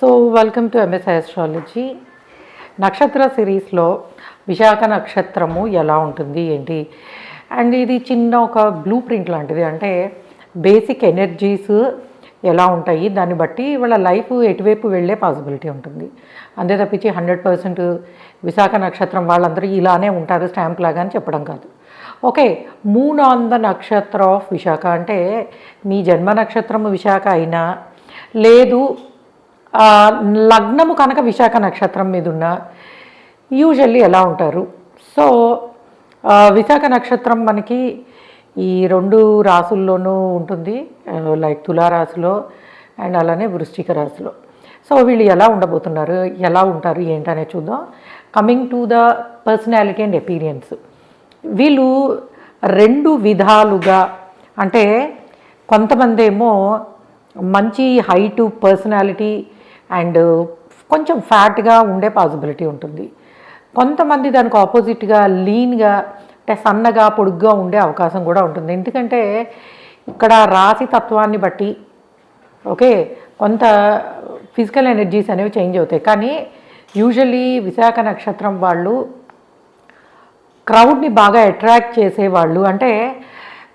So welcome to MSI astrology. నక్షత్ర సిరీస్లో విశాఖ నక్షత్రము ఎలా ఉంటుంది ఏంటి అండ్ ఇది చిన్న ఒక బ్లూ ప్రింట్ లాంటిది. అంటే బేసిక్ ఎనర్జీస్ ఎలా ఉంటాయి, దాన్ని బట్టి వాళ్ళ లైఫ్ ఎటువైపు వెళ్ళే పాసిబిలిటీ ఉంటుంది. అంతే తప్పించి 100% విశాఖ నక్షత్రం వాళ్ళందరూ ఇలానే ఉంటారు స్టాంప్ లాగా అని చెప్పడం కాదు. ఓకే, మూన్ ఆన్ ద నక్షత్ర ఆఫ్ విశాఖ అంటే మీ జన్మ నక్షత్రము విశాఖ అయినా లేదు లగ్నము కనుక విశాఖ నక్షత్రం మీద ఉన్న యూజువల్లీ ఎలా ఉంటారు. సో విశాఖ నక్షత్రం మనకి ఈ 2 రాసుల్లోనూ ఉంటుంది, లైక్ తులారాశిలో అండ్ అలానే వృశ్చిక రాశిలో. సో వీళ్ళు ఎలా ఉండబోతున్నారు, ఎలా ఉంటారు ఏంటనే చూద్దాం. Coming to the personality and appearance, వీళ్ళు 2 విధాలుగా, అంటే కొంతమంది ఏమో మంచి హైటు పర్సనాలిటీ అండ్ కొంచెం ఫ్యాట్గా ఉండే పాసిబిలిటీ ఉంటుంది. కొంతమంది దానికి ఆపోజిట్గా లీన్గా అంటే సన్నగా పొడుగ్గా ఉండే అవకాశం కూడా ఉంటుంది. ఎందుకంటే ఇక్కడ రాశి తత్వాన్ని బట్టి ఓకే కొంత ఫిజికల్ ఎనర్జీస్ అనేవి చేంజ్ అవుతాయి. కానీ యూజువల్లీ విశాఖ నక్షత్రం వాళ్ళు క్రౌడ్ని బాగా అట్రాక్ట్ చేసేవాళ్ళు. అంటే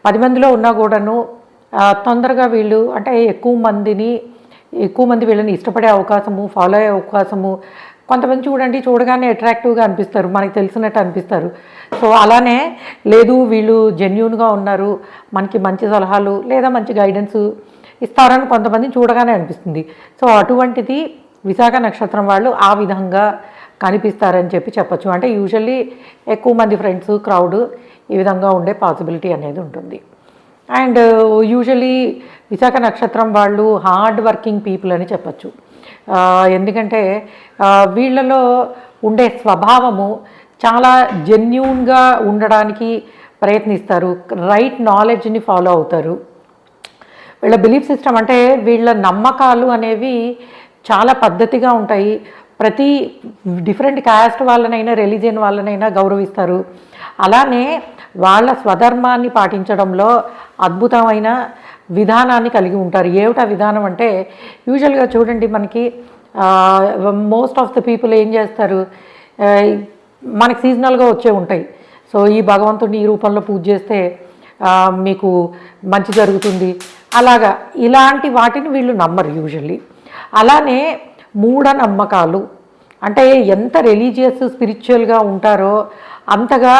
10 మందిలో ఉన్నా కూడాను తొందరగా వీళ్ళు అంటే ఎక్కువ మంది వీళ్ళని ఇష్టపడే అవకాశము, ఫాలో అయ్యే అవకాశము. కొంతమంది చూడండి చూడగానే అట్రాక్టివ్గా అనిపిస్తారు, మనకి తెలిసినట్టు అనిపిస్తారు. సో అలానే లేదు వీళ్ళు జెన్యూన్గా ఉన్నారు, మనకి మంచి సలహాలు లేదా మంచి గైడెన్స్ ఇస్తారని కొంతమంది చూడగానే అనిపిస్తుంది. సో అటువంటిది విశాఖ నక్షత్రం వాళ్ళు ఆ విధంగా కనిపిస్తారని చెప్పచ్చు. అంటే యూజువల్లీ ఎక్కువ మంది ఫ్రెండ్స్ క్రౌడ్ ఈ విధంగా ఉండే పాసిబిలిటీ అనేది ఉంటుంది. అండ్ యూజువల్లీ విశాఖ నక్షత్రం వాళ్ళు హార్డ్ వర్కింగ్ పీపుల్ అని చెప్పచ్చు. ఎందుకంటే వీళ్ళలో ఉండే స్వభావము చాలా జెన్యూన్గా ఉండడానికి ప్రయత్నిస్తారు, రైట్ నాలెడ్జ్ని ఫాలో అవుతారు. వీళ్ళ బిలీఫ్ సిస్టమ్ అంటే వీళ్ళ నమ్మకాలు అనేవి చాలా పద్ధతిగా ఉంటాయి. ప్రతి డిఫరెంట్ క్యాస్ట్ వాళ్ళనైనా రిలీజియన్ వాళ్ళనైనా గౌరవిస్తారు. అలానే వాళ్ళ స్వధర్మాన్ని పాటించడంలో అద్భుతమైన విధానాన్ని కలిగి ఉంటారు. ఏమిటా విధానం అంటే యూజువల్గా చూడండి మనకి మోస్ట్ ఆఫ్ ద పీపుల్ ఏం చేస్తారు, మనకి సీజనల్గా వచ్చే ఉంటాయి. సో ఈ భగవంతుడిని ఈ రూపంలో పూజ చేస్తే మీకు మంచి జరుగుతుంది, అలాగా ఇలాంటి వాటిని వీళ్ళు నమ్మరు యూజువల్లీ. అలానే మూఢనమ్మకాలు అంటే ఎంత రిలీజియస్ స్పిరిచువల్గా ఉంటారో అంతగా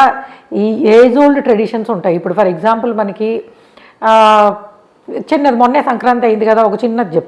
ఈ ఏజ్ ఓల్డ్ ట్రెడిషన్స్ ఉంటాయి. ఇప్పుడు ఫర్ ఎగ్జాంపుల్ మనకి చిన్నది మొన్నే సంక్రాంతి అయింది కదా, ఒక చిన్నది చెప్తాను.